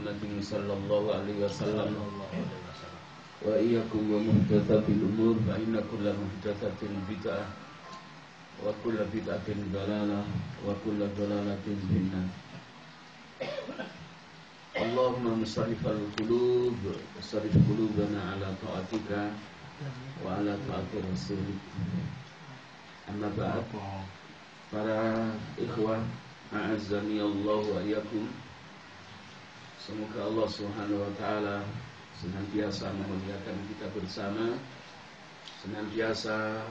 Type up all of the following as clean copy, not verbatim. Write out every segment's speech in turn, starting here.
محمد صلى الله عليه وسلم وإياكم ومحدثات الأمور فإن كل محدثة بدعة وكل بدعة ضلالة وكل ضلالة في النار. اللهم مصرف القلوب صرف قلوبنا على طاعتك وعلى طاعة رسولك. Amma ba'd. Para ikhwah a'azzani Allah wa iyyakum. Semoga Allah Subhanahu wa taala senantiasa memuliakan kita bersama, senantiasa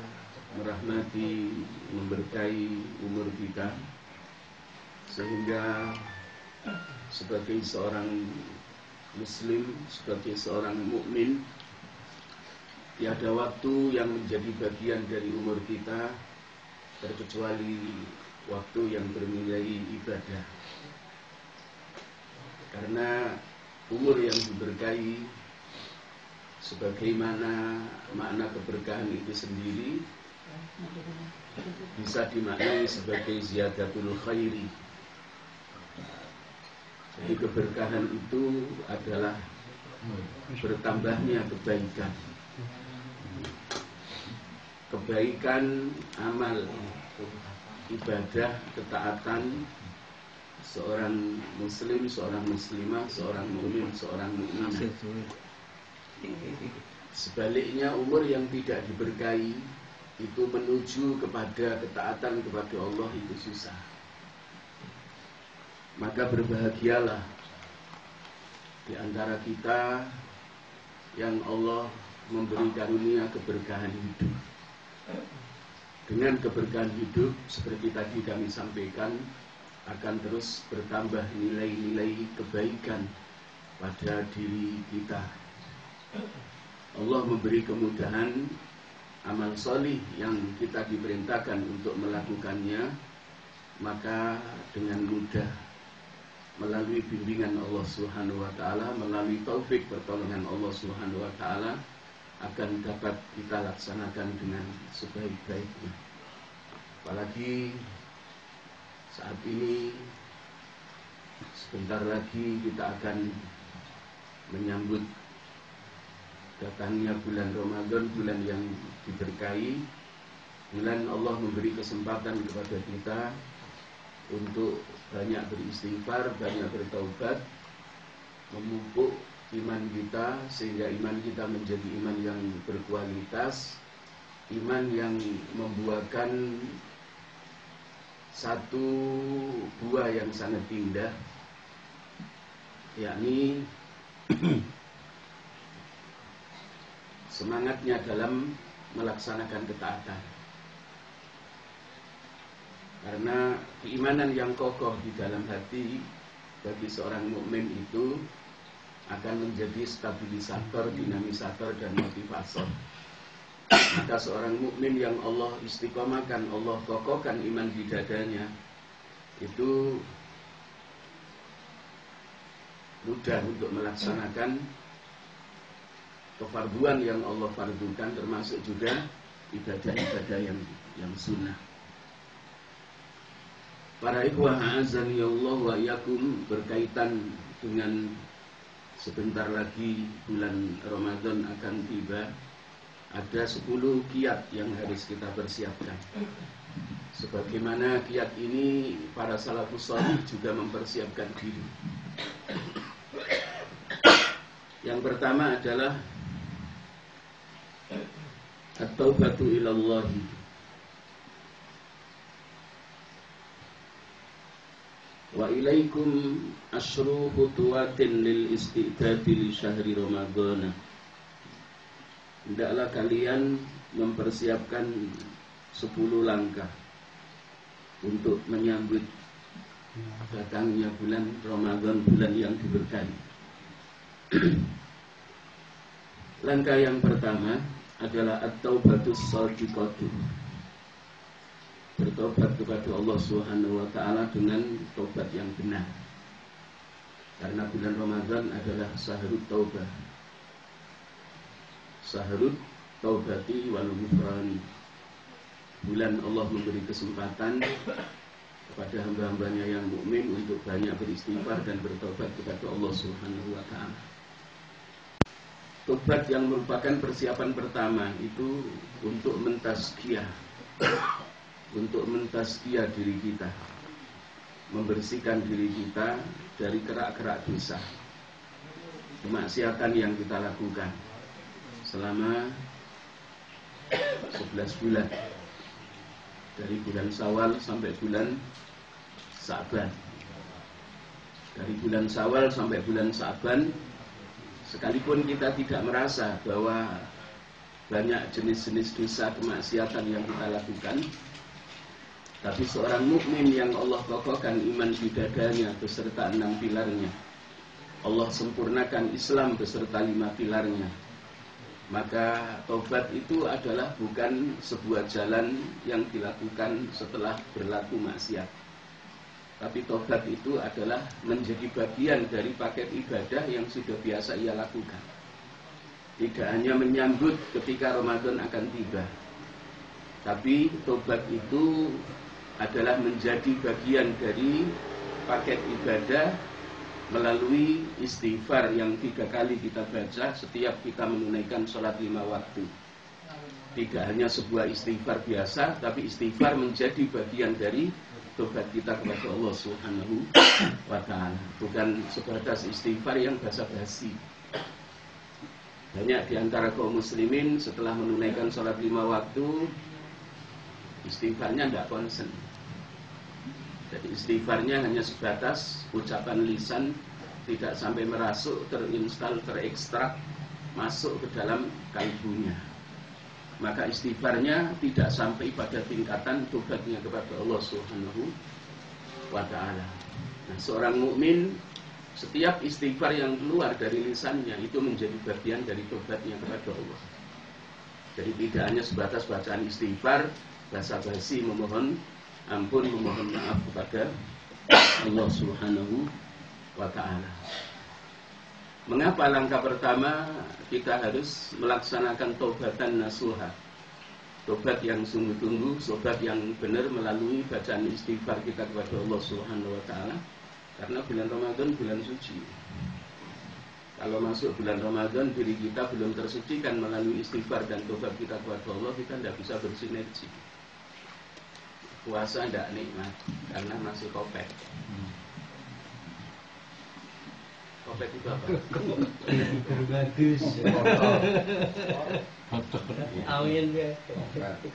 merahmati, memberkahi umur kita, sehingga sebagai seorang muslim, sebagai seorang mukmin, tiada waktu yang menjadi bagian dari umur kita terkecuali waktu yang bernilai ibadah. Karena umur yang diberkahi, sebagaimana makna keberkahan itu sendiri, bisa dimaknai sebagai ziyadatul khairi. Jadi keberkahan itu adalah bertambahnya kebaikan. Kebaikan amal, ibadah, ketaatan seorang muslim, seorang muslimah, seorang mukmin, seorang mukminah. Sebaliknya umur yang tidak diberkahi itu menuju kepada ketaatan kepada Allah itu susah. Maka berbahagialah di antara kita yang Allah memberi karunia keberkahan hidup. Dengan keberkahan hidup, seperti tadi kami sampaikan, akan terus bertambah nilai-nilai kebaikan pada diri kita. Allah memberi kemudahan amal solih yang kita diperintahkan untuk melakukannya, maka dengan mudah melalui bimbingan Allah Subhanahu wa taala, melalui taufik pertolongan Allah Subhanahu wa taala, akan dapat kita laksanakan dengan sebaik-baiknya. Apalagi saat ini sebentar lagi kita akan menyambut datangnya bulan Ramadan, bulan yang diberkahi, bulan Allah memberi kesempatan kepada kita untuk banyak beristighfar, banyak bertaubat, memupuk iman kita, sehingga iman kita menjadi iman yang berkualitas, iman yang membuahkan satu buah yang sangat indah, yakni semangatnya dalam melaksanakan ketaatan. Karena keimanan yang kokoh di dalam hati bagi seorang mukmin itu akan menjadi stabilisator, dinamisator, dan motivator. Maka seorang mukmin yang Allah istiqomahkan, Allah kokohkan iman di dadanya, itu mudah untuk melaksanakan kefarduan yang Allah fardukan, termasuk juga ibadah-ibadah yang sunnah. Para ikhwah a'azzani Allah wa iyyakum, berkaitan dengan sebentar lagi bulan Ramadan akan tiba, ada 10 kiat yang harus kita persiapkan. Sebagaimana kiat ini para salafus shalih juga mempersiapkan diri. Yang pertama adalah at-taubatu ilallahi. Wa ilaikum asyru khutuwatin lil istidadi li syahri Ramadhan. Hendaklah kalian mempersiapkan 10 langkah untuk menyambut datangnya bulan Ramadan, bulan yang diberkahi. Langkah yang pertama adalah at-taubatus shadiqatu. Bertobat kepada Allah Subhanahu wa taala dengan tobat yang benar. Karena bulan Ramadan adalah syahrut taubah. Syahrut taubati wal ghufrani. Bulan Allah memberi kesempatan kepada hamba-hambanya yang mukmin untuk banyak beristighfar dan bertobat kepada Allah Subhanahu wa Ta'ala. Tobat yang merupakan persiapan pertama itu untuk mentazkiyah, diri kita, membersihkan diri kita dari kerak-kerak dosa, kemaksiatan yang kita lakukan selama 11 bulan, dari bulan Syawal sampai bulan Sa'ban. Dari bulan Syawal sampai bulan Sa'ban, sekalipun kita tidak merasa bahwa banyak jenis-jenis dosa kemaksiatan yang kita lakukan, tapi seorang mukmin yang Allah kokohkan iman di dadanya beserta 6 pilarnya, Allah sempurnakan Islam beserta 5 pilarnya, maka tobat itu adalah bukan sebuah jalan yang dilakukan setelah berlaku maksiat, tapi tobat itu adalah menjadi bagian dari paket ibadah yang sudah biasa ia lakukan. Tidak hanya menyambut ketika Ramadan akan tiba, tapi tobat itu adalah menjadi bagian dari paket ibadah melalui istighfar yang 3 kali kita baca setiap kita menunaikan sholat 5 waktu. Tidak hanya sebuah istighfar biasa, tapi istighfar menjadi bagian dari tobat kita kepada Allah Subhanahu wa Ta'ala. Bukan sebatas istighfar yang basa-basi. Banyak di antara kaum muslimin setelah menunaikan sholat 5 waktu, istighfarnya tidak konsen. Jadi istighfarnya hanya sebatas ucapan lisan, tidak sampai merasuk, terinstal, terekstrak, masuk ke dalam kalbunya. Maka istighfarnya tidak sampai pada tingkatan tobatnya kepada Allah Subhanahu wa Ta'ala. Nah, seorang mukmin setiap istighfar yang keluar dari lisannya itu menjadi bagian dari tobatnya kepada Allah. Jadi tidak hanya sebatas bacaan istighfar, basa-basi memohon ampun, memohon maaf kepada Allah Subhanahu wa Ta'ala. Mengapa langkah pertama kita harus melaksanakan tobatan nasuha, tobat yang sungguh-sungguh, tobat yang benar melalui bacaan istighfar kita kepada Allah Subhanahu wa Ta'ala? Karena bulan Ramadan bulan suci. Kalau masuk bulan Ramadan diri kita belum tersucikan melalui istighfar dan tobat kita kepada Allah, kita tidak bisa bersinergi. Puasa tidak nikmat karena masih kopek. Kopek itu apa? Amin ya.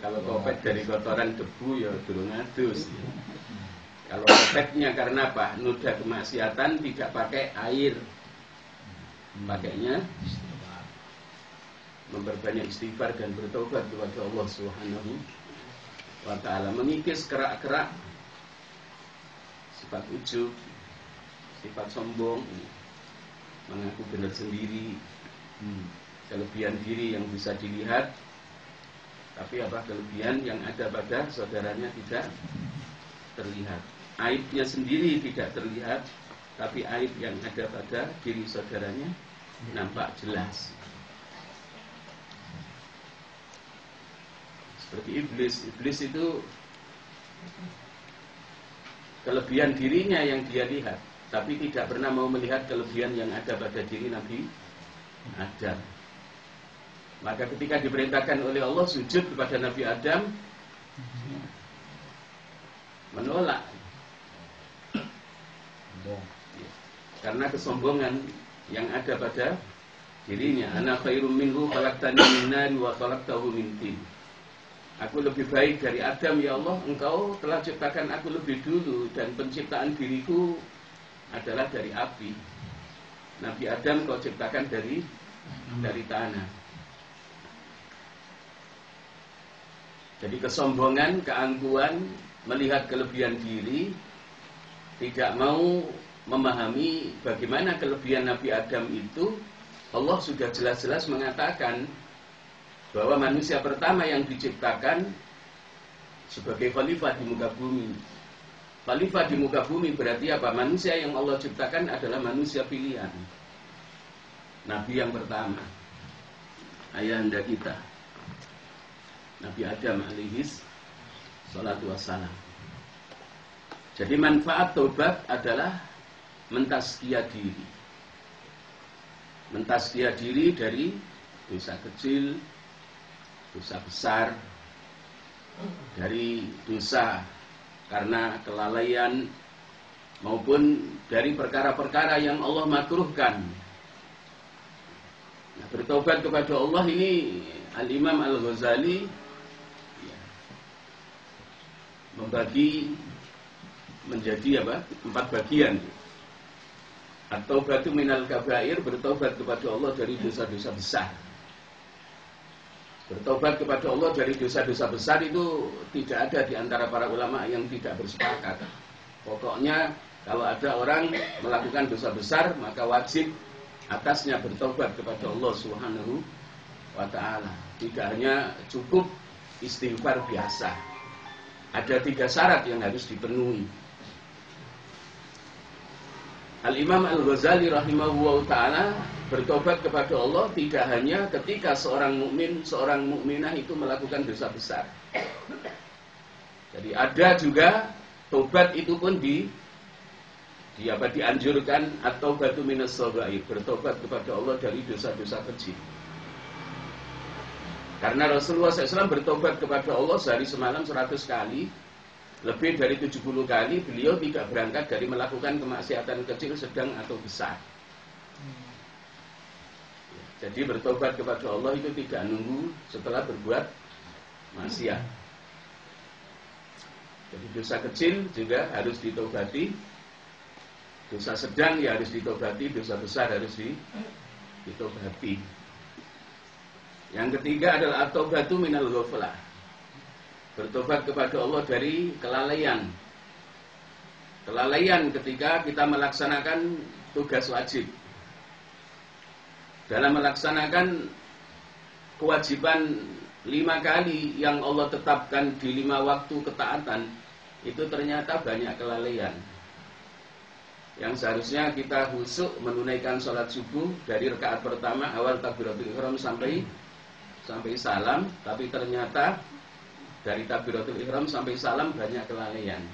Kalau kopek dari kotoran debu ya durung adus. Kalau kopeknya karena apa? Noda kemaksiatan tidak pakai air, pakainya memperbanyak istighfar dan bertobat kepada Allah Subhanahu wa Ta'ala, mengikis kerak-kerak sifat ujub, sifat sombong, mengaku benar sendiri, kelebihan diri yang bisa dilihat, tapi apa kelebihan yang ada pada saudaranya tidak terlihat. Aibnya sendiri tidak terlihat, tapi aib yang ada pada diri saudaranya nampak jelas. Seperti iblis itu kelebihan dirinya yang dia lihat, tapi tidak pernah mau melihat kelebihan yang ada pada diri Nabi Adam. Maka ketika diperintahkan oleh Allah sujud kepada Nabi Adam, menolak karena kesombongan yang ada pada dirinya. Ana khairum minhu khalaqtani min nar wa khalaqtahu min tin. Aku lebih baik dari Adam, ya Allah, engkau telah ciptakan aku lebih dulu, dan penciptaan diriku adalah dari api. Nabi Adam kau ciptakan dari tanah. Jadi kesombongan, keangkuhan, melihat kelebihan diri, tidak mau memahami bagaimana kelebihan Nabi Adam itu. Allah sudah jelas-jelas mengatakan bahwa manusia pertama yang diciptakan sebagai khalifah di muka bumi. Khalifah di muka bumi berarti apa? Manusia yang Allah ciptakan adalah manusia pilihan. Nabi yang pertama, ayahanda kita, Nabi Adam alaihis salatu wassalam. Jadi manfaat taubat adalah mentazkiyah diri. Mentazkiyah diri dari dosa kecil, dosa besar, dari dosa karena kelalaian maupun dari perkara-perkara yang Allah makruhkan. Nah, bertobat kepada Allah ini Al-Imam Al-Ghazali membagi menjadi 4 bagian. At-taubatu minal kabair, bertobat kepada Allah dari dosa-dosa besar. Bertobat kepada Allah dari dosa-dosa besar itu tidak ada di antara para ulama yang tidak bersepakat. Pokoknya kalau ada orang melakukan dosa besar, maka wajib atasnya bertobat kepada Allah Subhanahu wa ta'ala. Tidak hanya cukup istighfar biasa. Ada 3 syarat yang harus dipenuhi. Al-Imam Al-Ghazali rahimahullah ta'ala bertobat kepada Allah tidak hanya ketika seorang mukmin, seorang mukminah itu melakukan dosa besar. Jadi ada juga tobat itu pun dianjurkan atau batu minas shaghair, bertobat kepada Allah dari dosa-dosa kecil. Karena Rasulullah SAW bertobat kepada Allah sehari semalam 100 kali. Lebih dari 70 kali beliau tidak berangkat dari melakukan kemaksiatan kecil, sedang atau besar. Jadi bertobat kepada Allah itu tidak nunggu setelah berbuat maksiat. Jadi dosa kecil juga harus ditobati, dosa sedang ya harus ditobati, dosa besar harus ditobati. Yang ketiga adalah at-taubatu minal ghaflah. Bertobat kepada Allah dari kelalaian. Kelalaian ketika kita melaksanakan tugas wajib. Dalam melaksanakan kewajiban 5 kali yang Allah tetapkan di 5 waktu ketaatan, itu ternyata banyak kelalaian. Yang seharusnya kita khusyuk menunaikan sholat subuh dari rakaat pertama awal takbiratul ihram sampai salam, tapi ternyata dari takbiratul ihram sampai salam banyak kelalaian.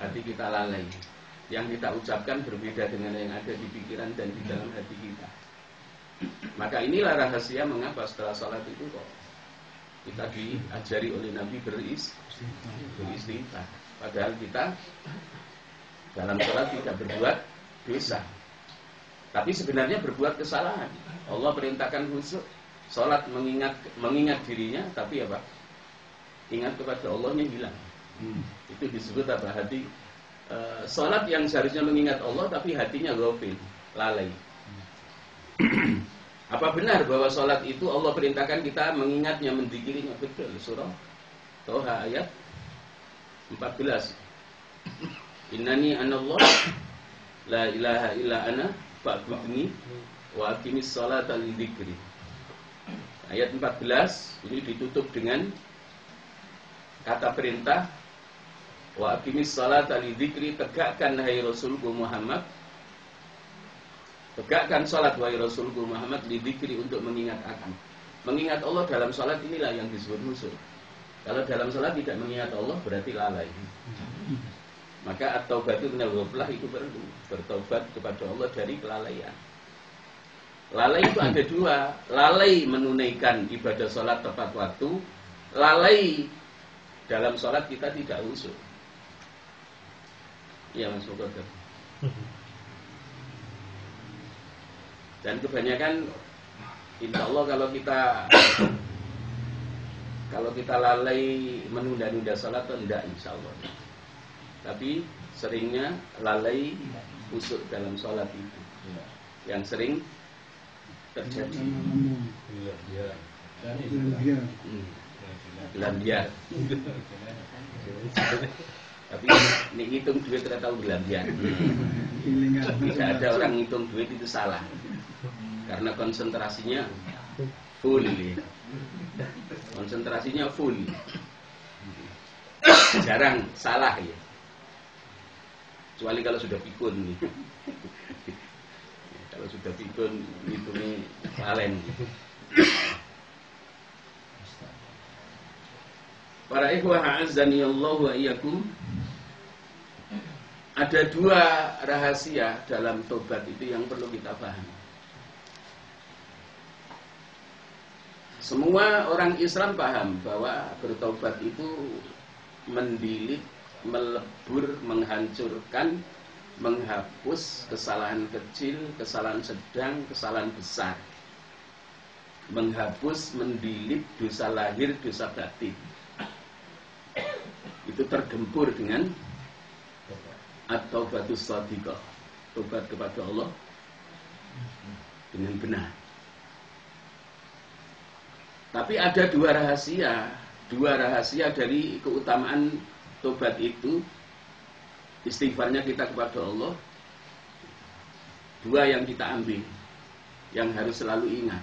Hati kita lalai. Yang kita ucapkan berbeda dengan yang ada di pikiran dan di dalam hati kita. Maka inilah rahasia mengapa setelah sholat itu kok kita diajari oleh Nabi beristighfar. Padahal kita dalam sholat tidak berbuat dosa, tapi sebenarnya berbuat kesalahan. Allah perintahkan khusyuk, sholat mengingat dirinya, tapi apa? Ingat kepada Allahnya hilang. Itu disebut apa? Hati sholat yang seharusnya mengingat Allah, tapi hatinya ghafil, lalai. Apa benar bahwa sholat itu Allah perintahkan kita mengingatnya, mendikirinya? Betul. Surah Toha ayat 14. Innani anallah la ilaha illa ana fa'budni wa aqimis sholata li dzikri. Ayat 14 ini ditutup dengan kata perintah wa aqimis sholata li dzikri, tegakkan hai Rasulku Muhammad, tegakkan salat wahai Rasulku Muhammad li dzikri, untuk mengingat aku. Mengingat Allah dalam salat inilah yang disebut khusyuk. Kalau dalam salat tidak mengingat Allah berarti lalai. Maka at-taubatu minal ghaflah itu perlu bertobat kepada Allah dari kelalaian. Lalai itu ada 2, lalai menunaikan ibadah salat tepat waktu, lalai dalam salat kita tidak khusyuk. Iya Mas Muqaddam. Dan kebanyakan insya Allah kalau kita lalai menunda-nunda salat tidak insya Allah. Tapi seringnya lalai khusyuk dalam salat itu yang sering terjadi. Gelambiar. Tapi ini ngitung duit tidak tahu gelambiar. Tidak ada orang ngitung duit itu salah. Karena konsentrasinya full. Konsentrasinya full. Jarang salah ya. Kecuali kalau sudah pikun nih. Kalau sudah pikun hitungnya valen. Para ikhwah a'azzani Allah wa iyyakum. ada dua rahasia dalam tobat itu yang perlu kita pahami. Semua orang Islam paham bahwa bertobat itu mendilik, melebur, menghancurkan, menghapus kesalahan kecil, kesalahan sedang, kesalahan besar. Menghapus, mendilik dosa lahir, dosa batin. Itu tergempur dengan at-taubatus shadiqah, tobat kepada Allah dengan benar. Tapi ada dua rahasia dari keutamaan tobat itu, istighfarnya kita kepada Allah. Dua yang kita ambil, yang harus selalu ingat.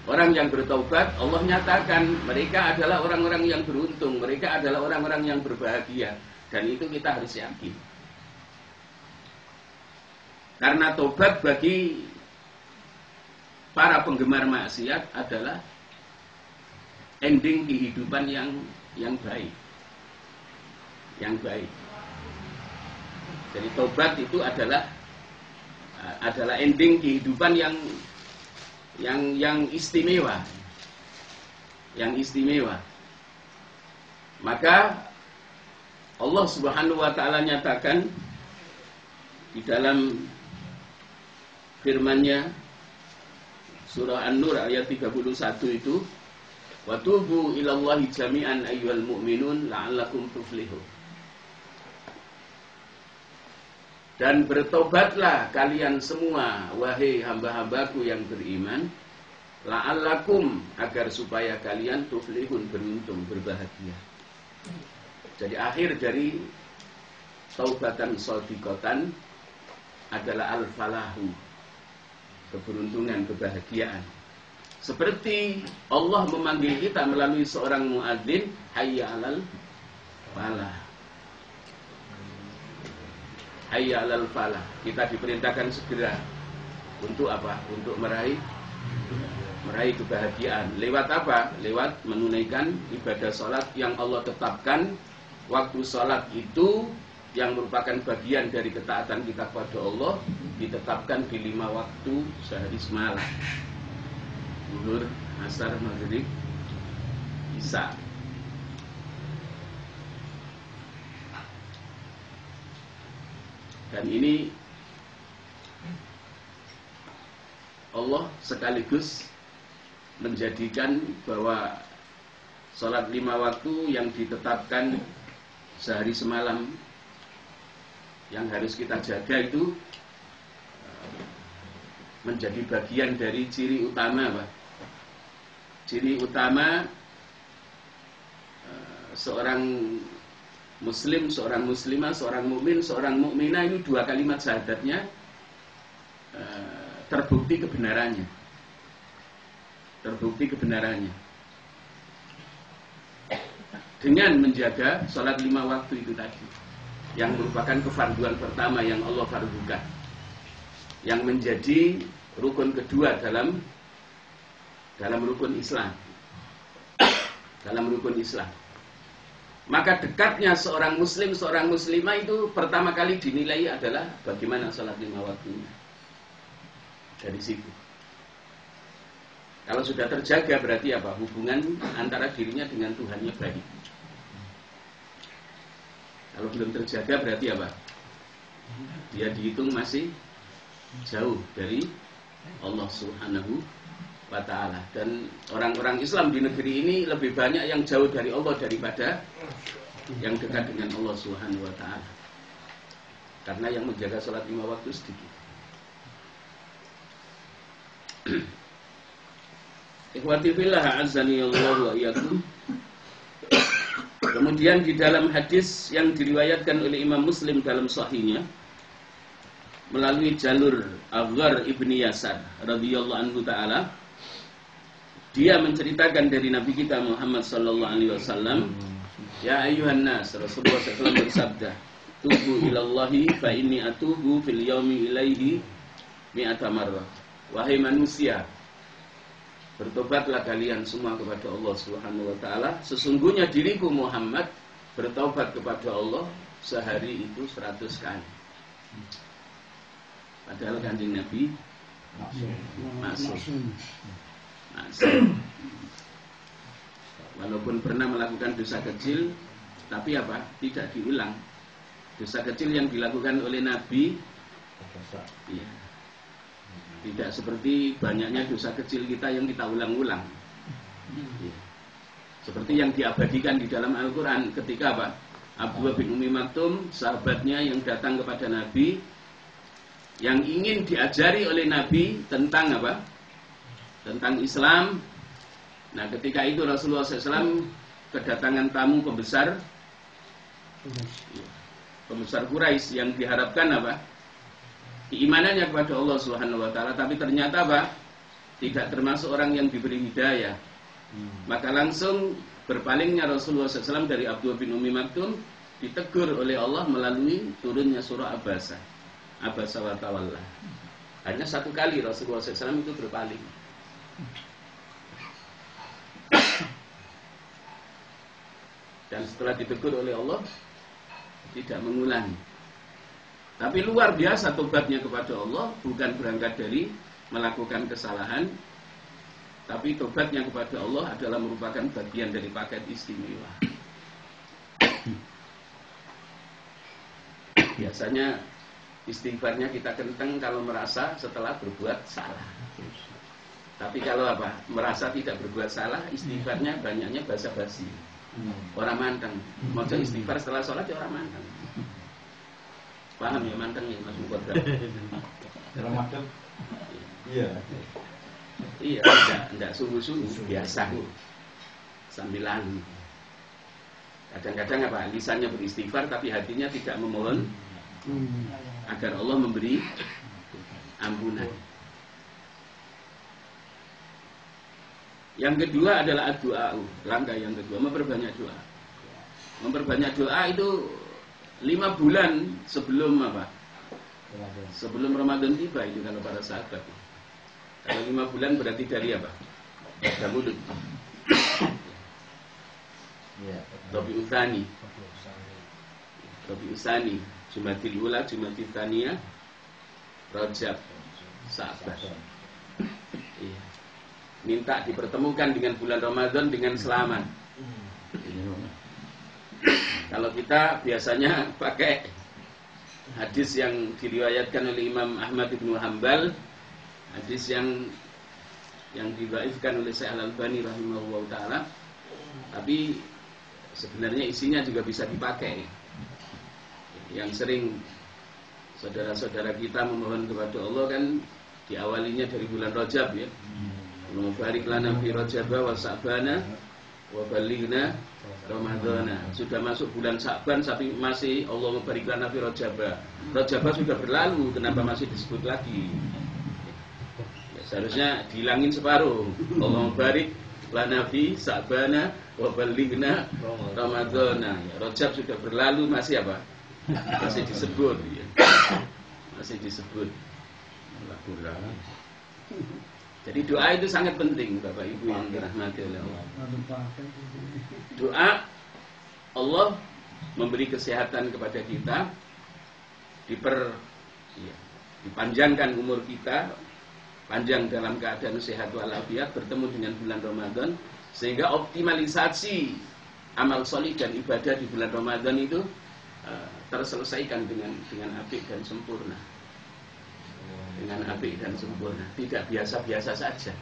Orang yang bertobat, Allah nyatakan mereka adalah orang-orang yang beruntung, mereka adalah orang-orang yang berbahagia. Dan itu kita harus yakin. Karena tobat bagi para penggemar maksiat adalah ending kehidupan yang baik. Yang baik. Jadi tobat itu adalah ending kehidupan yang istimewa. Yang istimewa. Maka Allah Subhanahu wa taala nyatakan di dalam firman-Nya surah An-Nur ayat 31 itu, wa tubu ilallahi jami'an ayyuhal mu'minun la'allakum tuflihun. Dan bertobatlah kalian semua wahai hamba-hambaku yang beriman, la'allakum, agar supaya kalian tuflihun, beruntung, berbahagia. Jadi akhir dari taubatan shadiqatan adalah al-falahu, keberuntungan, kebahagiaan. Seperti Allah memanggil kita melalui seorang muadzin, hayya 'alal falah. Hayya 'alal falah. Kita diperintahkan segera untuk apa? Untuk meraih kebahagiaan. Lewat apa? Lewat menunaikan ibadah salat yang Allah tetapkan. Waktu salat itu yang merupakan bagian dari ketaatan kita kepada Allah ditetapkan di 5 waktu sehari semalam. Zuhur, asar, maghrib, isya. Dan ini Allah sekaligus menjadikan bahwa salat 5 waktu yang ditetapkan sehari semalam yang harus kita jaga itu menjadi bagian dari ciri utama, Pak. Ciri utama seorang muslim, seorang muslimah, seorang mukmin, seorang mukminah itu 2 kalimat syahadatnya terbukti kebenarannya. Terbukti kebenarannya. Dengan menjaga salat 5 waktu itu tadi, yang merupakan kefarduan pertama yang Allah fardukan, yang menjadi rukun kedua dalam rukun Islam. Dalam rukun Islam. Maka dekatnya seorang muslim, seorang muslimah itu pertama kali dinilai adalah bagaimana salat 5 waktunya. Dari situ. Kalau sudah terjaga berarti apa? Hubungan antara dirinya dengan Tuhannya baik. Kalau belum terjaga berarti apa? Dia dihitung masih jauh dari Allah Subhanahu wa ta'ala. Dan orang-orang Islam di negeri ini lebih banyak yang jauh dari Allah daripada yang dekat dengan Allah Subhanahu wa ta'ala. Karena yang menjaga sholat 5 waktu sedikit. Ikhwati fillah azani Allah wa iyyakum. Kemudian di dalam hadis yang diriwayatkan oleh Imam Muslim dalam sahihnya melalui jalur Aghar ibni Yasar radhiyallahu anhu taala, dia menceritakan dari Nabi kita Muhammad sallallahu alaihi wasallam, ya ayyuhan nas, Rasulullah SAW bersabda, tubu ilallahi fa inni atubu fil yaumi ilaihi mi'ata marrah. Wahai manusia, bertobatlah kalian semua kepada Allah Subhanahu wa taala. Sesungguhnya diriku Muhammad bertobat kepada Allah sehari itu 100 kali. Padahal Kanjeng Nabi maksum. Walaupun pernah melakukan dosa kecil, tapi apa? Tidak diulang. Dosa kecil yang dilakukan oleh Nabi, ya, tidak seperti banyaknya dosa kecil kita yang kita ulang-ulang. Ya. Seperti yang diabadikan di dalam Al-Quran ketika apa? Abdullah bin Umi Maktum, sahabatnya yang datang kepada Nabi, yang ingin diajari oleh Nabi tentang apa? Tentang Islam. Nah, ketika itu Rasulullah SAW kedatangan tamu pembesar Quraisy yang diharapkan apa? Keimanannya kepada Allah Subhanahu wa taala, tapi ternyata apa? Tidak termasuk orang yang diberi hidayah. Maka langsung berpalingnya Rasulullah SAW dari Abdullah bin Umi Maktum ditegur oleh Allah melalui turunnya surah Abasa wa tawalla. Hanya satu kali Rasulullah SAW itu berpaling. Dan setelah ditegur oleh Allah tidak mengulangi. Tapi luar biasa tobatnya kepada Allah, bukan berangkat dari melakukan kesalahan, tapi tobatnya kepada Allah adalah merupakan bagian dari paket istimewa. Biasanya istighfarnya kita kenteng kalau merasa setelah berbuat salah. Tapi kalau apa? Merasa tidak berbuat salah, istighfarnya banyaknya basa-basi. Orang manteng. Mau istighfar setelah sholat ya orang manteng. Paham ya manteng ya Mas Mukodra? Dalam manteng? Iya. Iya, enggak sungguh-sungguh, biasa sambilan. Kadang-kadang apa? Lisannya beristighfar tapi hatinya tidak memohon agar Allah memberi ampunan. Yang kedua adalah doa. Langkah yang kedua memperbanyak doa. Memperbanyak doa itu 5 bulan sebelum apa? Sebelum Ramadan tiba itu kalau para sahabat. Kalau 5 bulan berarti dari apa? Pada mulut. Rabiul Tsani. Rabiul Tsani, Jumadil Ula, Jumadil Tsaniyah, Rajab, Sa'ban. Iya. Minta dipertemukan dengan bulan Ramadan dengan selamat. Kalau kita biasanya pakai hadis yang diriwayatkan oleh Imam Ahmad bin Hanbal, hadis yang didhaifkan oleh Syekh Al-Albani rahimahullah taala, tapi sebenarnya isinya juga bisa dipakai. Yang sering saudara-saudara kita memohon kepada Allah kan diawalinya dari bulan Rajab ya. Barik lana fi Rajab wa Sa'bana wa balighna Ramadhana. Sudah masuk bulan Sa'ban tapi masih Allah barik lana fi Rajab. Rajab sudah berlalu, kenapa masih disebut lagi? Ya, seharusnya dihilangin separuh. Allah barik lana fi Sa'bana wa balighna Ramadhana. Ya, Rajab sudah berlalu masih apa? Masih disebut ya. Masih disebut. Alhamdulillah. Jadi doa itu sangat penting Bapak Ibu yang dirahmati oleh Allah. Doa Allah memberi kesehatan kepada kita, dipanjangkan umur kita, panjang dalam keadaan sehat walafiat, bertemu dengan bulan Ramadan, sehingga optimalisasi amal solih dan ibadah di bulan Ramadan itu terselesaikan dengan apik dan sempurna. Dengan apik dan sempurna, tidak biasa-biasa saja.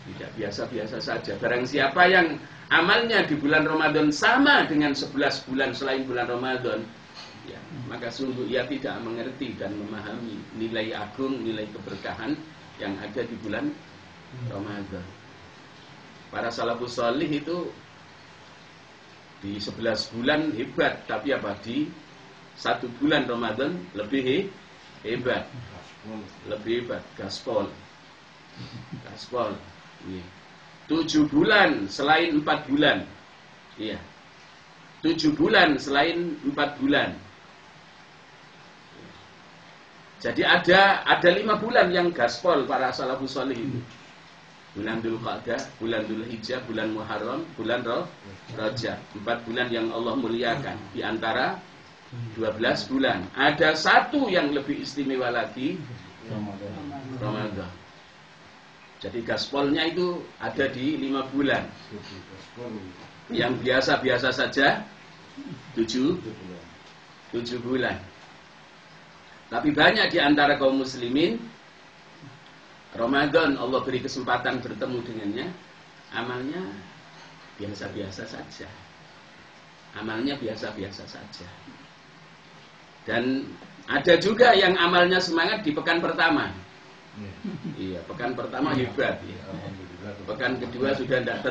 Tidak biasa-biasa saja. Barang siapa yang amalnya di bulan Ramadan sama dengan 11 bulan selain bulan Ramadan, ya, maka sungguh ia tidak mengerti dan memahami nilai agung, nilai keberkahan yang ada di bulan Ramadan. Para salafus shalih itu di 11 bulan hebat, tapi apa di 1 bulan Ramadan lebih hebat, lebih hebat, gaspol. 7 bulan selain 4 bulan, iya. 7 bulan selain 4 bulan. Jadi ada 5 bulan yang gaspol para salafus shalih itu. bulan Dzulqa'dah, bulan Dzulhijjah, bulan Muharram, bulan Rajab. 4 bulan yang Allah muliakan di antara 12 bulan. Ada satu yang lebih istimewa lagi, Ramadan. Jadi gaspolnya itu ada di 5 bulan. Yang biasa-biasa saja 7 bulan. Tapi banyak di antara kaum muslimin Ramadan Allah beri kesempatan bertemu dengannya, amalnya biasa-biasa saja. Amalnya biasa-biasa saja. Dan ada juga yang amalnya semangat di pekan pertama. Iya, pekan pertama hebat. Ya. Pekan kedua sudah tidak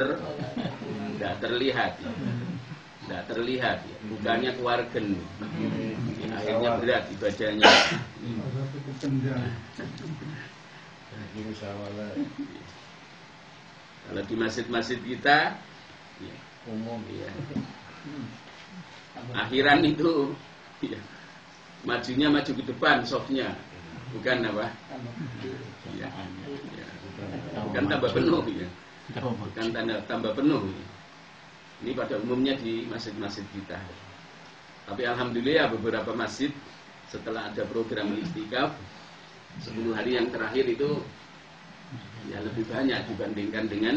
terlihat. Tidak terlihat. Ya. Bukannya keluargen. Ya, akhirnya berat ibadahnya. Kalau di masjid-masjid kita ya, umum ya. Akhiran itu ya, majunya maju ke depan softnya, bukan apa? Ya, ya. Bukan tambah penuh ya. Bukan tambah penuh ya. Ini pada umumnya di masjid-masjid kita. Tapi alhamdulillah beberapa masjid setelah ada program istikaf 10 hari yang terakhir itu ya lebih banyak dibandingkan dengan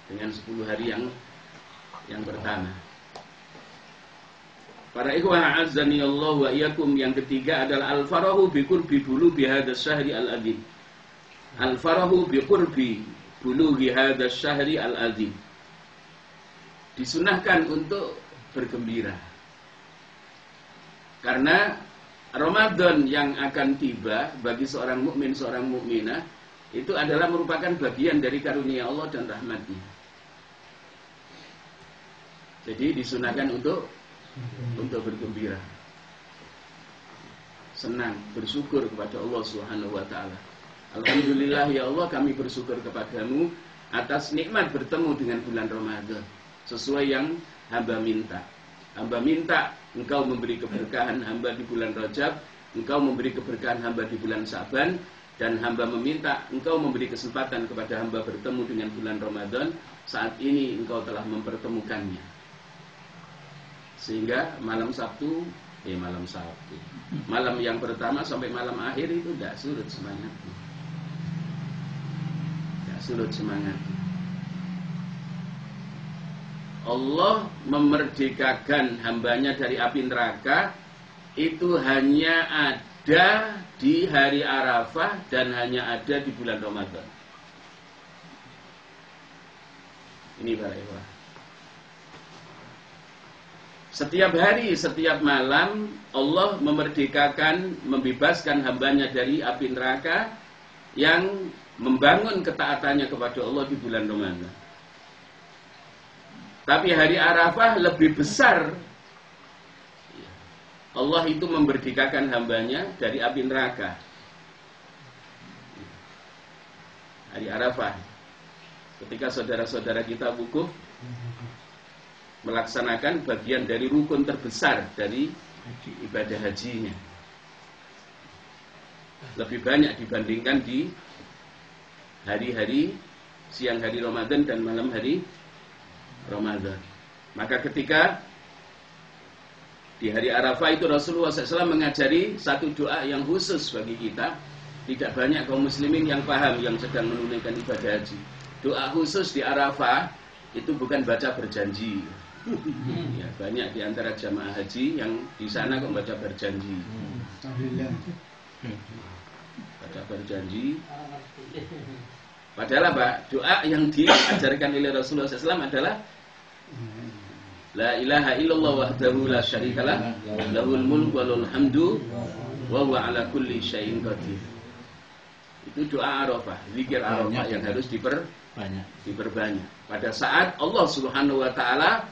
10 hari yang pertama. Para ikhwah azzani Allah wa iyyakum, yang ketiga adalah al-farahu bi qurbi bulughi hadzal syahri al-adzim. Al-farahu bi qurbi bulughi hadzal syahri al-adzim. Disunahkan untuk bergembira. Karena Ramadan yang akan tiba bagi seorang mukmin, seorang mukminah itu adalah merupakan bagian dari karunia Allah dan rahmat-Nya. Jadi disunahkan untuk bergembira, senang, bersyukur kepada Allah Subhanahu wa taala. Alhamdulillah ya Allah, kami bersyukur kepadamu atas nikmat bertemu dengan bulan Ramadan sesuai yang hamba minta. Hamba minta Engkau memberi keberkahan hamba di bulan Rajab, Engkau memberi keberkahan hamba di bulan Sa'ban, dan hamba meminta Engkau memberi kesempatan kepada hamba bertemu dengan bulan Ramadan. Saat ini Engkau telah mempertemukannya. Sehingga malam Sabtu, malam yang pertama sampai malam akhir itu tidak surut semangat. Tidak surut semangat. Allah memerdekakan hambanya dari api neraka itu hanya ada di hari Arafah dan hanya ada di bulan Ramadan. Ini para ikhwah. Setiap hari, setiap malam Allah memerdekakan, membebaskan hambanya dari api neraka yang membangun ketaatannya kepada Allah di bulan Ramadan. Tapi hari Arafah lebih besar. Allah itu memerdekakan hambanya dari api neraka. Hari Arafah, ketika saudara-saudara kita wukuf melaksanakan bagian dari rukun terbesar dari ibadah hajinya, lebih banyak dibandingkan di hari-hari siang hari Ramadan dan malam hari Ramadan. Maka ketika di hari Arafah itu Rasulullah SAW mengajari satu doa yang khusus bagi kita. Tidak banyak kaum muslimin yang paham yang sedang menunaikan ibadah haji. Doa khusus di Arafah itu bukan baca berjanji. Ya, banyak di antara jamaah haji yang di sana kok baca berjanji. Baca berjanji. Padahal apa? Doa yang diajarkan oleh Rasulullah SAW adalah La ilaha illallah wahdahu la syarikalah lahul mulku wa lahul hamdu wa huwa ala kulli syai'in qadir. Itu doa Arafah, zikir Arafah yang harus diperbanyak. Pada saat Allah Subhanahu wa taala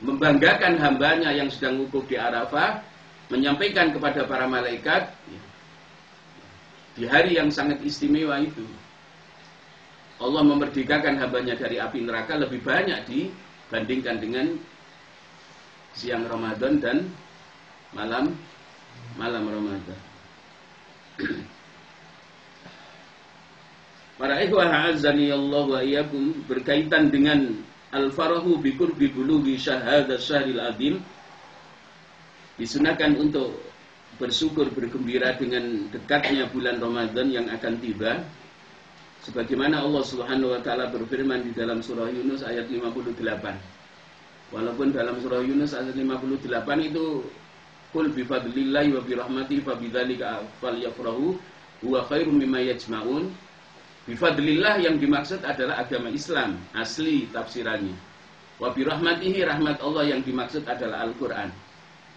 membanggakan hambanya yang sedang wukuf di Arafah, menyampaikan kepada para malaikat di hari yang sangat istimewa itu Allah memerdekakan hambanya dari api neraka lebih banyak dibandingkan dengan siang Ramadan dan malam Ramadan. Para ikhwah a'azzani Allah wa iyyakum, berkaitan dengan al-farahu bi qurbi bulughi syahadah syahril azim, disunahkan untuk bersyukur, bergembira dengan dekatnya bulan Ramadan yang akan tiba, sebagaimana Allah Subhanahu wa taala berfirman di dalam surah Yunus ayat 58. Walaupun dalam surah Yunus ayat 58 itu qul bi fadlillahi wa bi rahmatihi fa bidzalika falyafrahu huwa khairum mimma yajma'un. Bi fadlillah yang dimaksud adalah agama Islam asli tafsirannya. Wa bi rahmatihi, rahmat Allah yang dimaksud adalah Al-Qur'an.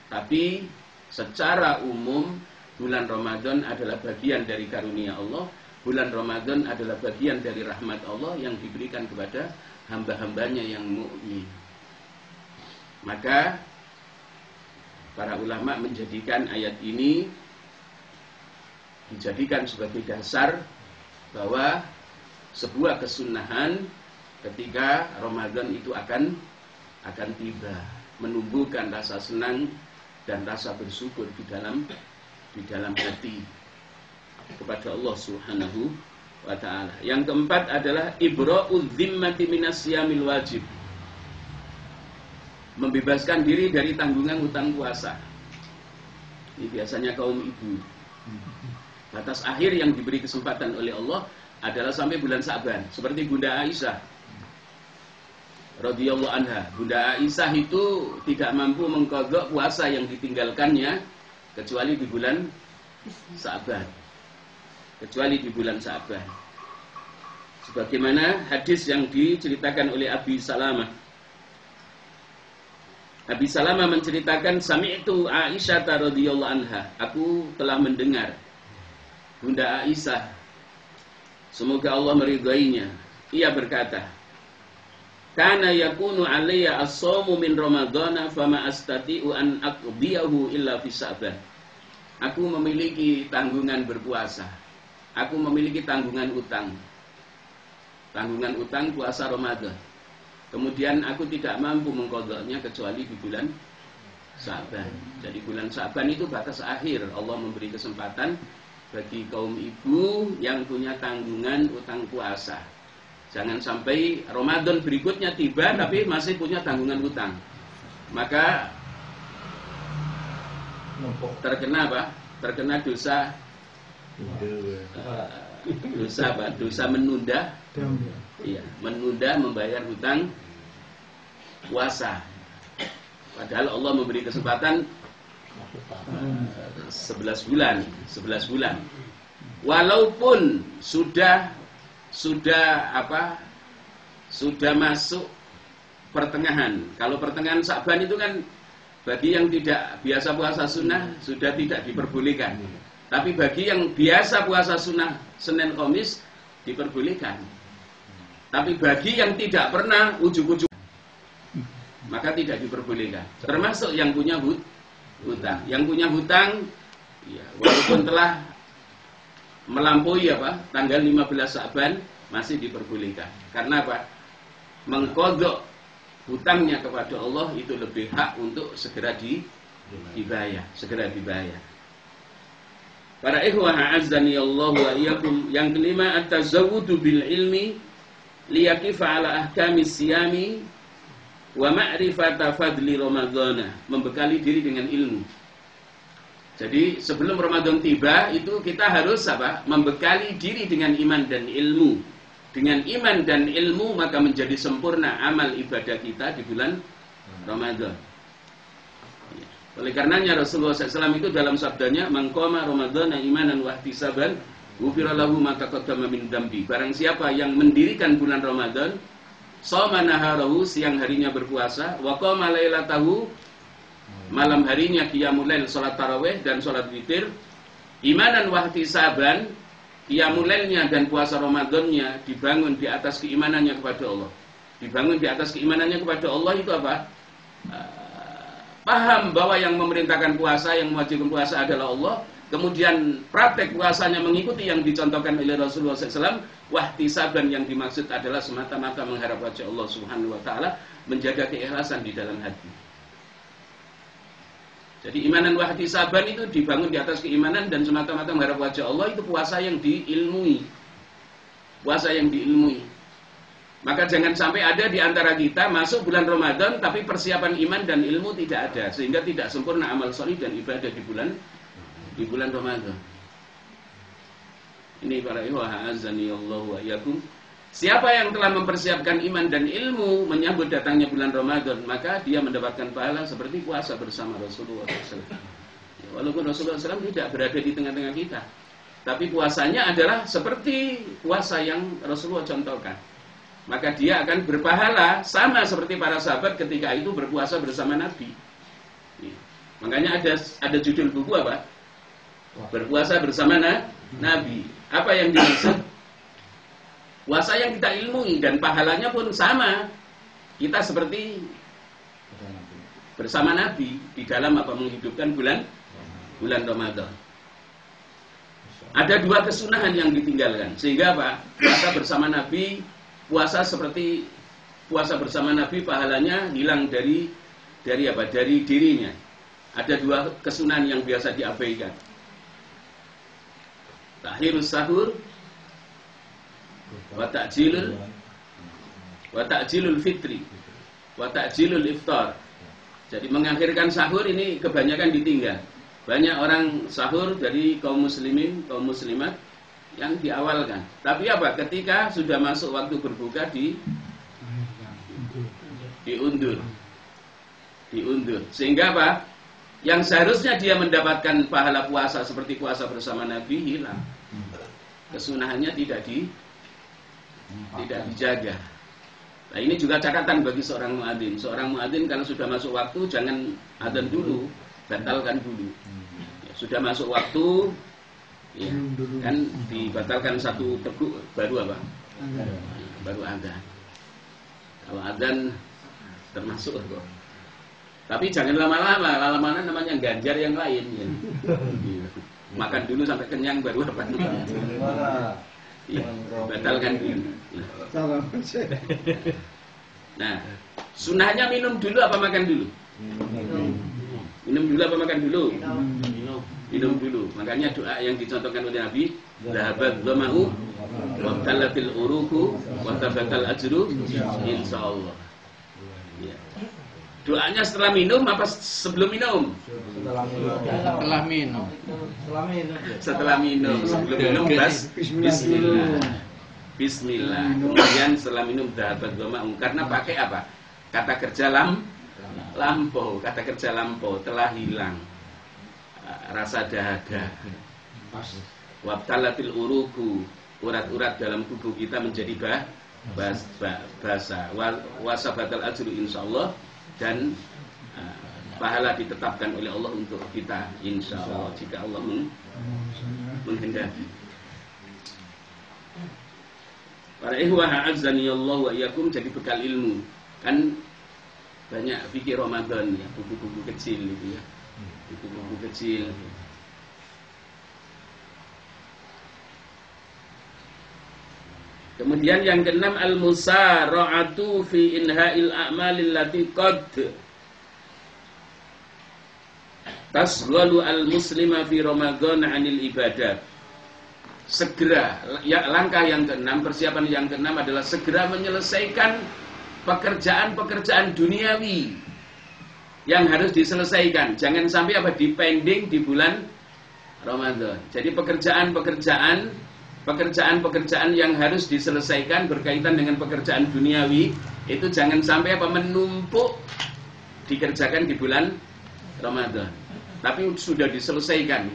Tapi secara umum bulan Ramadan adalah bagian dari karunia Allah. Bulan Ramadan adalah bagian dari rahmat Allah yang diberikan kepada hamba-hambanya yang mukmin. Maka para ulama menjadikan ayat ini dijadikan sebagai dasar bahwa sebuah kesunahan ketika Ramadan itu akan tiba, menumbuhkan rasa senang dan rasa bersyukur di dalam hati kepada Allah Subhanahu wa taala. Yang keempat adalah ibra'udz zimmati minas siyamil wajib. Membebaskan diri dari tanggungan hutang puasa. Ini biasanya kaum ibu. Batas akhir yang diberi kesempatan oleh Allah adalah sampai bulan Sa'ban. Seperti Bunda Aisyah radhiyallahu anha. Bunda Aisyah itu tidak mampu mengqadha puasa yang ditinggalkannya kecuali di bulan Sa'ban. Kecuali di bulan Sa'ban. Sebagaimana hadis yang diceritakan oleh Abi Salamah. Abi Salamah menceritakan, sami'tu Aisyah radhiyallahu anha, aku telah mendengar Bunda Aisyah, semoga Allah meridainya, ia berkata, kana yakunu alayya as-shaumu min ramadhana fama astati'u an aqdiyahu illa fi Sa'ban. Aku memiliki tanggungan berpuasa. Aku memiliki tanggungan utang. Tanggungan utang puasa Ramadan. Kemudian aku tidak mampu mengqadhanya kecuali di bulan Sa'ban. Jadi bulan Sa'ban itu batas akhir. Allah memberi kesempatan bagi kaum ibu yang punya tanggungan utang puasa. Jangan sampai Ramadan berikutnya tiba tapi masih punya tanggungan utang. Maka terkena apa? Terkena dosa dosa menunda. Iya, menunda membayar hutang puasa. Padahal Allah memberi kesempatan 11 bulan. Walaupun sudah masuk pertengahan. Kalau pertengahan Sa'ban itu kan bagi yang tidak biasa puasa sunnah sudah tidak diperbolehkan. Tapi bagi yang biasa puasa sunnah Senin Kamis diperbolehkan. Tapi bagi yang tidak pernah ujug-ujug maka tidak diperbolehkan. Termasuk yang punya hutang. Yang punya hutang ya, walaupun telah melampaui tanggal 15 Sa'ban masih diperbolehkan. Karena apa? Mengqadha hutangnya kepada Allah itu lebih hak untuk segera dibayar. Para ikhwah a'azzani Allah wa iyyakum, yang kelima at-tazawwudu bil ilmi liyakifa ala ahkamis siyami wa ma'rifata fadli Ramadhana, membekali diri dengan ilmu. Jadi sebelum Ramadan tiba itu kita harus membekali diri dengan iman dan ilmu. Dengan iman dan ilmu maka menjadi sempurna amal ibadah kita di bulan Ramadan. Oleh karenanya Rasulullah SAW itu dalam sabdanya, man qama Ramadhana imanan wa ihtisaban ghufira lahu ma taqaddama min dzambi. Barang siapa yang mendirikan bulan Ramadan, shoma naharahu, siang harinya berpuasa, wa qama lailatahu, malam harinya qiyamul lail, salat tarawih dan salat witir, imanan wa ihtisaban, qiyamul lailnya dan puasa Ramadannya dibangun di atas keimanannya kepada Allah. Dibangun di atas keimanannya kepada Allah itu apa? Paham bahwa yang memerintahkan puasa, yang mewajibkan puasa adalah Allah. Kemudian praktek puasanya mengikuti yang dicontohkan oleh Rasulullah SAW. Wahtisaban yang dimaksud adalah semata-mata mengharap wajah Allah Subhanahu wa taala, menjaga keikhlasan di dalam hati. Jadi imanan wahtisaban itu dibangun di atas keimanan dan semata-mata mengharap wajah Allah, itu puasa yang diilmui. puasa yang diilmui. Maka jangan sampai ada di antara kita masuk bulan Ramadan tapi persiapan iman dan ilmu tidak ada, sehingga tidak sempurna amal sholih dan ibadah di bulan Ramadan. Ini para ikhwah azani Allah wa iyyakum. Siapa yang telah mempersiapkan iman dan ilmu menyambut datangnya bulan Ramadan, maka dia mendapatkan pahala seperti puasa bersama Rasulullah SAW. Walaupun Rasulullah SAW tidak berada di tengah-tengah kita, tapi puasanya adalah seperti puasa yang Rasulullah contohkan. Maka dia akan berpahala sama seperti para sahabat ketika itu berpuasa bersama Nabi. Makanya ada judul buku apa? Berpuasa bersama Nabi. Apa yang dimaksud? Puasa yang kita ilmui dan pahalanya pun sama. Kita seperti bersama Nabi di dalam apa menghidupkan bulan Ramadan. Ada dua kesunahan yang ditinggalkan. Sehingga apa? Puasa bersama Nabi, puasa seperti puasa bersama Nabi, pahalanya hilang dari apa? Dari dirinya. Ada dua kesunahan yang biasa diabaikan. Takhirus sahur wa ta'jilul fitri wa ta'jilul iftar. Jadi mengakhirkan sahur ini kebanyakan ditinggal. Banyak orang sahur dari kaum muslimin, kaum muslimat yang diawalkan. Tapi apa? Ketika sudah masuk waktu berbuka diundur. Sehingga apa? Yang seharusnya dia mendapatkan pahala puasa seperti puasa bersama Nabi hilang. Kesunahannya tidak dijaga. Nah, ini juga catatan bagi seorang muadzin. Seorang muadzin kalau sudah masuk waktu jangan adzan dulu, batalkan dulu. Ya, sudah masuk waktu, ya, kan dibatalkan satu teguk baru apa? Baru adzan. Kalau adzan termasuk kok. Tapi jangan lama-lama, lama-lama namanya ganjar yang lain ya. Makan dulu sampai kenyang baru apa? Ya, batalkan dulu. Nah, sunahnya minum dulu apa makan dulu? Minum dulu apa makan dulu? Minum dulu. Makanya doa yang dicontohkan oleh Nabi, "Dhahabat dhama'u wa talatil uruku wa tabatal ajru insyaallah." Ya. Doanya setelah minum apa sebelum minum? Setelah minum. Setelah minum. Sebelum minum Bismillah. Kemudian setelah minum dhahabat dhama'u. Karena pakai apa? Kata kerja lampau. Kata kerja lampau telah hilang rasa dahaga. Wabtalatil uruku. Urat-urat dalam tubuh kita menjadi basah. Wasabatal ajru insyaallah. Dan pahala ditetapkan oleh Allah untuk kita insyaallah jika Allah menghendaki. Para ikhwah a'azzani Allah wa iyyakum, jadi bekal ilmu. Kan banyak fikih Ramadan ya, buku-buku kecil itu ya. Buku-buku kecil. Kemudian yang keenam al-musara'atu fi inha'il a'malil lati qad tasghalu al-muslima fi Ramadan 'anil ibadat. Segera, ya, langkah yang keenam, persiapan yang keenam adalah segera menyelesaikan pekerjaan-pekerjaan duniawi yang harus diselesaikan. Jangan sampai apa dipending di bulan Ramadan. Jadi pekerjaan yang harus diselesaikan berkaitan dengan pekerjaan duniawi itu jangan sampai apa menumpuk dikerjakan di bulan Ramadan. Tapi sudah diselesaikan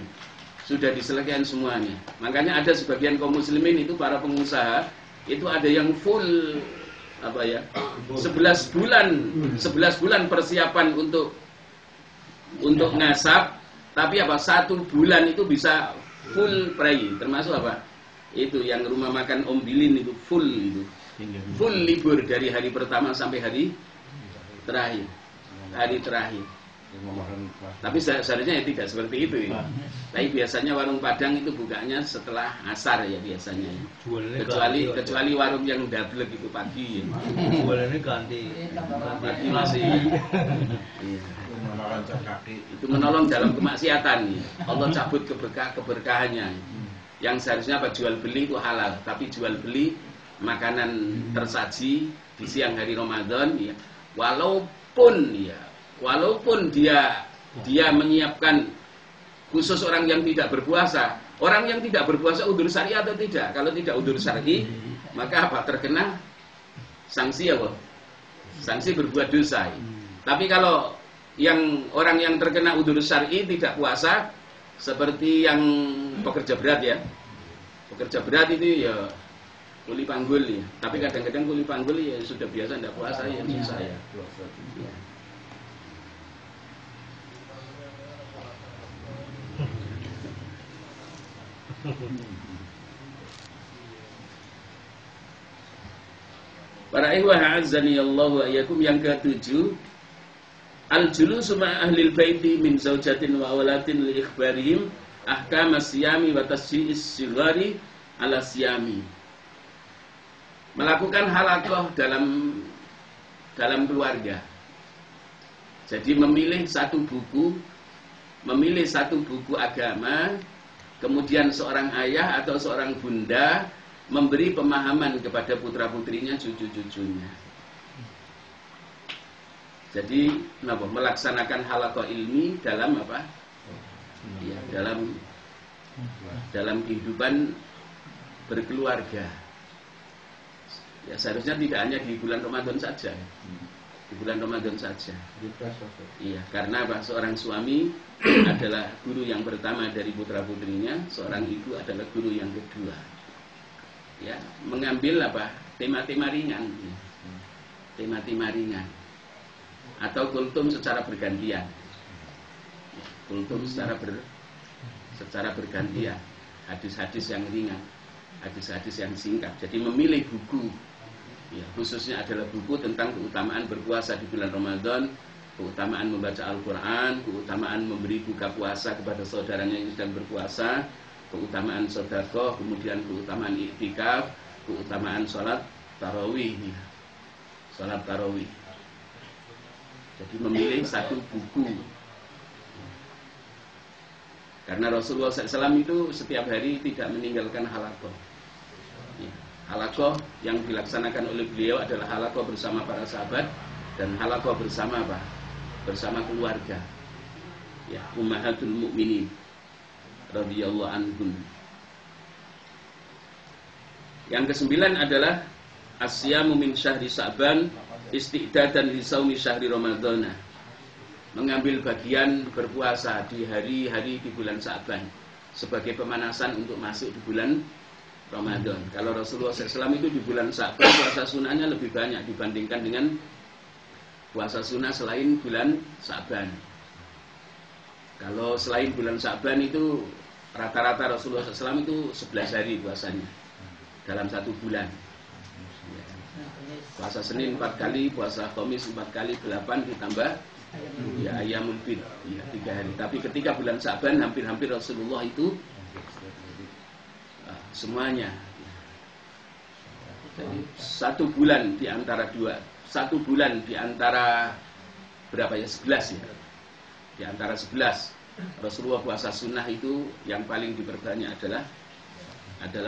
semuanya. Makanya ada sebagian kaum muslimin itu para pengusaha itu ada yang full apa ya 11 bulan persiapan untuk ngasap, tapi apa 1 bulan itu bisa full pray, termasuk apa itu yang rumah makan Om Bilin itu full libur dari hari pertama sampai hari terakhir. Tapi seharusnya ya tidak seperti itu ya. Tapi biasanya warung Padang itu bukanya setelah asar ya biasanya. Kecuali warung yang dablek itu pagi ya. Jualannya ganti masih. Iya. Itu menolong dalam kemaksiatan ya. Allah cabut keberkahannya. Yang seharusnya apa, jual beli itu halal, tapi jual beli makanan tersaji di siang hari Ramadan ya, walaupun dia menyiapkan khusus orang yang tidak berpuasa. Orang yang tidak berpuasa udzur syar'i atau tidak? Kalau tidak udzur syar'i, maka apa? Terkena sanksi apa? Sanksi berbuat dosa. Tapi kalau orang yang terkena udzur syar'i tidak puasa, seperti yang pekerja berat ya. Pekerja berat itu ya kuli panggul ya. Tapi kadang-kadang kuli panggul ya sudah biasa tidak puasa ya susah ya. Para ikhwah azzani Allah wa iyyakum, yang ke-7, al-julusu ma ahlil baiti min zaujatin wa awlatin li ikhbarihim ahkam as-siyami wa tasyi'is sigari ala siyami. Melakukan halaqah dalam keluarga. Jadi memilih satu buku agama, kemudian seorang ayah atau seorang bunda memberi pemahaman kepada putra-putrinya, cucu-cucunya. Jadi melaksanakan halaqah ilmi dalam apa? Ya, dalam kehidupan berkeluarga. Ya, seharusnya tidak hanya di bulan Ramadan saja. Di bulan Ramadan saja. Iya, karena apa? Seorang suami adalah guru yang pertama dari putra-putrinya, seorang ibu adalah guru yang kedua. Ya, mengambil apa? Tema-tema ringan. Tema-tema ringan. Atau kultum secara bergantian. Kultum secara bergantian. Hadis-hadis yang ringan, hadis-hadis yang singkat. Jadi memilih buku, ya, khususnya adalah buku tentang keutamaan berpuasa di bulan Ramadan, keutamaan membaca Al-Quran, keutamaan memberi buka puasa kepada saudaranya yang sedang berpuasa, keutamaan sedekah, kemudian keutamaan iktikaf, keutamaan sholat tarawih. Sholat tarawih. Jadi memilih satu buku. Karena Rasulullah SAW itu setiap hari tidak meninggalkan halaqah. Ya, halaqah yang dilaksanakan oleh beliau adalah halaqah bersama para sahabat dan halaqah bersama apa? Bersama keluarga. Ya, ummahatul mukminin radhiyallahu anhum. Yang ke-9 adalah asyamu min syahri Sa'ban isti'dadan li shaumi syahri Ramadhana. Mengambil bagian berpuasa di hari-hari di bulan Sa'ban sebagai pemanasan untuk masuk di bulan Ramadan. Kalau Rasulullah SAW itu di bulan Sa'ban puasa sunnahnya lebih banyak dibandingkan dengan puasa sunnah selain bulan Sa'ban. Kalau selain bulan Sa'ban itu rata-rata Rasulullah SAW itu 11 hari puasanya dalam satu bulan. Puasa Senin 4 kali, puasa Khamis 4 kali, 8 ditambah ya Ayyamul Bid, ya 3 hari. Tapi ketika bulan Sa'ban hampir-hampir Rasulullah itu semuanya. Jadi satu bulan di antara berapa ya, 11 ya. Di antara 11 Rasulullah puasa sunnah itu yang paling diperbanyak adalah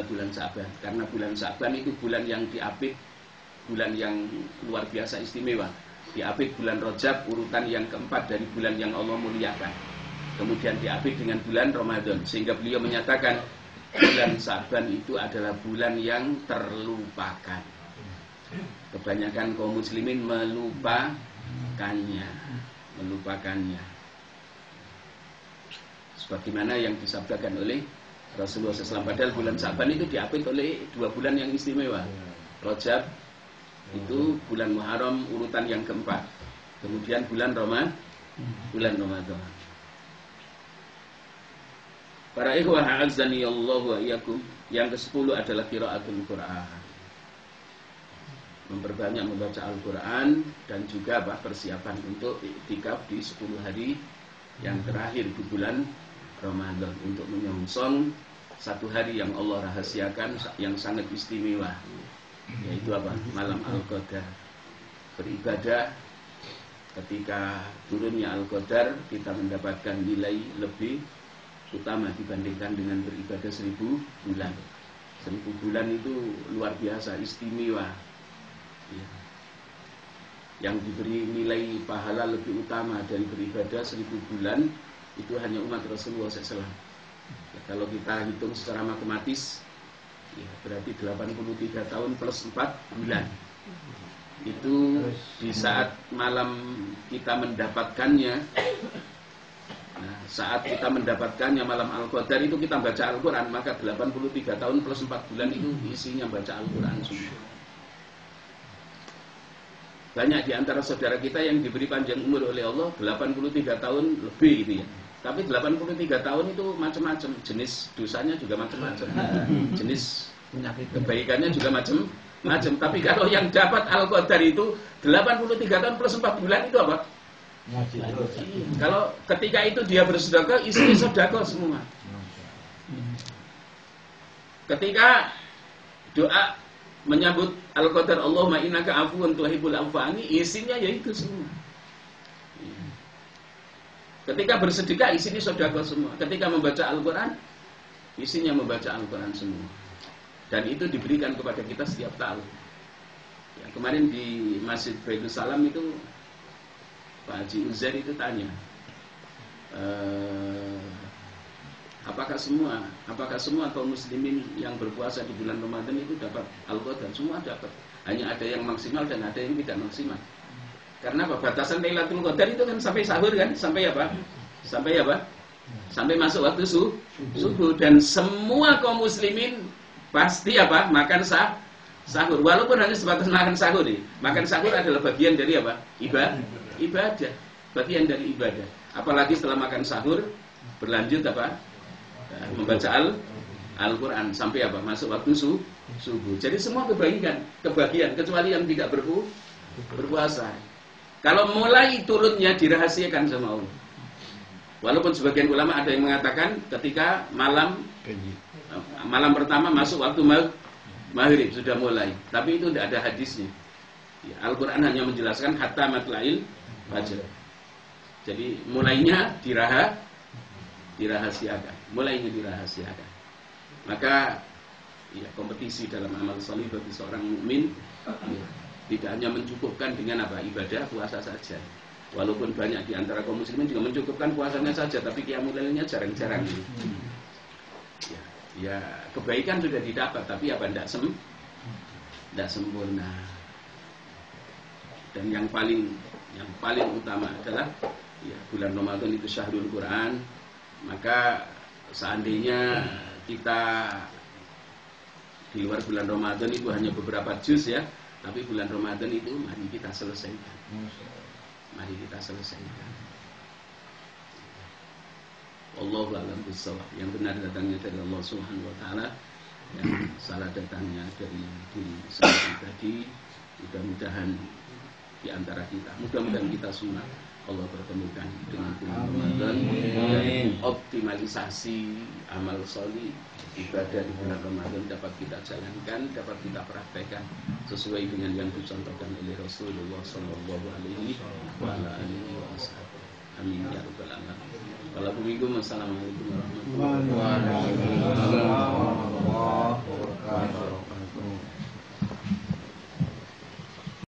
bulan Sa'ban. Karena bulan Sa'ban itu bulan yang diapit, bulan yang luar biasa istimewa. Diapit bulan Rajab, urutan yang keempat dari bulan yang Allah muliakan. Kemudian diapit dengan bulan Ramadan. Sehingga beliau menyatakan bulan Sa'ban itu adalah bulan yang terlupakan. Kebanyakan kaum muslimin melupakannya. Sebagaimana yang disabdakan oleh Rasulullah SAW. Padahal bulan Sa'ban itu diapit oleh 2 bulan yang istimewa. Rajab itu bulan Muharram urutan yang keempat. Kemudian bulan Ramadan. Para ikhwah a'azzani Allah wa iyyakum, yang ke-10 adalah qiraatul Qur'an. Memperbanyak membaca Al-Quran dan juga persiapan untuk iktikaf di 10 hari yang terakhir di bulan Ramadan untuk menyongsong satu hari yang Allah rahasiakan yang sangat istimewa, yaitu malam Al-Qadar. Beribadah ketika turunnya Al-Qadar, kita mendapatkan nilai lebih utama dibandingkan dengan beribadah 1000 bulan. 1000 bulan itu luar biasa, istimewa. Ya. Yang diberi nilai pahala lebih utama dari beribadah 1000 bulan itu hanya umat Rasulullah SAW. Ya, kalau kita hitung secara matematis, ya, berarti 83 tahun plus 4 bulan. Itu di saat malam kita mendapatkannya. Nah, saat kita mendapatkannya malam Al-Qadar itu kita baca Al-Quran, maka 83 tahun plus 4 bulan itu isinya baca Al-Quran semua. Banyak di antara saudara kita yang diberi panjang umur oleh Allah 83 tahun lebih gitu ya. Tapi 83 tahun itu macam-macam, jenis dosanya juga macam-macam. Jenis kebaikannya juga macam-macam. Tapi kalau yang dapat Al-Qadar itu 83 tahun plus 4 bulan itu apa? Kalau ketika itu dia bersedekah, isinya sedekah semua. Ketika doa menyambut Al-Qadar, Allahumma innaka afuwun tuhibbul afwa anni, isinya yaitu semua. Ketika bersedekah, isinya sedekah semua. Ketika membaca Al-Quran, isinya membaca Al-Quran semua. Dan itu diberikan kepada kita setiap tahun. Ya, kemarin di Masjid Baitul Salam itu Pak Haji Uzair itu tanya, apakah semua kaum muslimin yang berpuasa di bulan Ramadan itu dapat Al-Qadar? Semua dapat. Hanya ada yang maksimal dan ada yang tidak maksimal. Karena apa? Batasan Lailatul Qadar itu kan sampai sahur kan? Sampai apa? Sampai masuk waktu subuh. Dan semua kaum muslimin pasti apa? Makan sahur. Walaupun hanya sebatas makan sahur. Makan sahur adalah bagian dari apa? Ibadah. Bagian dari ibadah. Apalagi setelah makan sahur berlanjut apa? Membaca Al-Quran sampai apa? Masuk waktu subuh. Jadi semua kebagian kecuali yang tidak berpuasa. Kalau mulai turunnya dirahasiakan sama Allah. Walaupun sebagian ulama ada yang mengatakan ketika malam pertama masuk waktu maghrib sudah mulai. Tapi itu tidak ada hadisnya. Ya, Al-Quran hanya menjelaskan hatta matla'il fajr. Jadi mulainya dirahasiakan. Maka ya, kompetisi dalam amal salih bagi seorang mukmin ya, tidak hanya mencukupkan dengan apa? Ibadah puasa saja. Walaupun banyak di antara kaum muslimin juga mencukupkan puasanya saja, tapi qiyamul lailnya jarang-jarang. Ya, kebaikan sudah didapat, tapi apa? Tidak sempurna. Dan yang paling utama adalah ya, bulan Ramadan itu syahrul Quran. Maka seandainya kita di luar bulan Ramadan itu hanya beberapa juz ya, tapi bulan Ramadan itu mari kita selesaikan. Wallahu a'lam bishawab. Yang benar datangnya dari Allah Subhanahu wa taala, yang salah datangnya dari diri sendiri tadi. Mudah-mudahan di antara kita, mudah-mudahan kita semua Allah pertemukan dengan bulan Ramadan dan optimalisasi amal sholih ibadah di bulan Ramadan dapat kita jalankan, dapat kita praktekkan sesuai dengan yang dicontohkan oleh Rasulullah Sallallahu Alaihi Wasallam. Amin ya rabbal alamin. Assalamualaikum warahmatullahi wabarakatuh.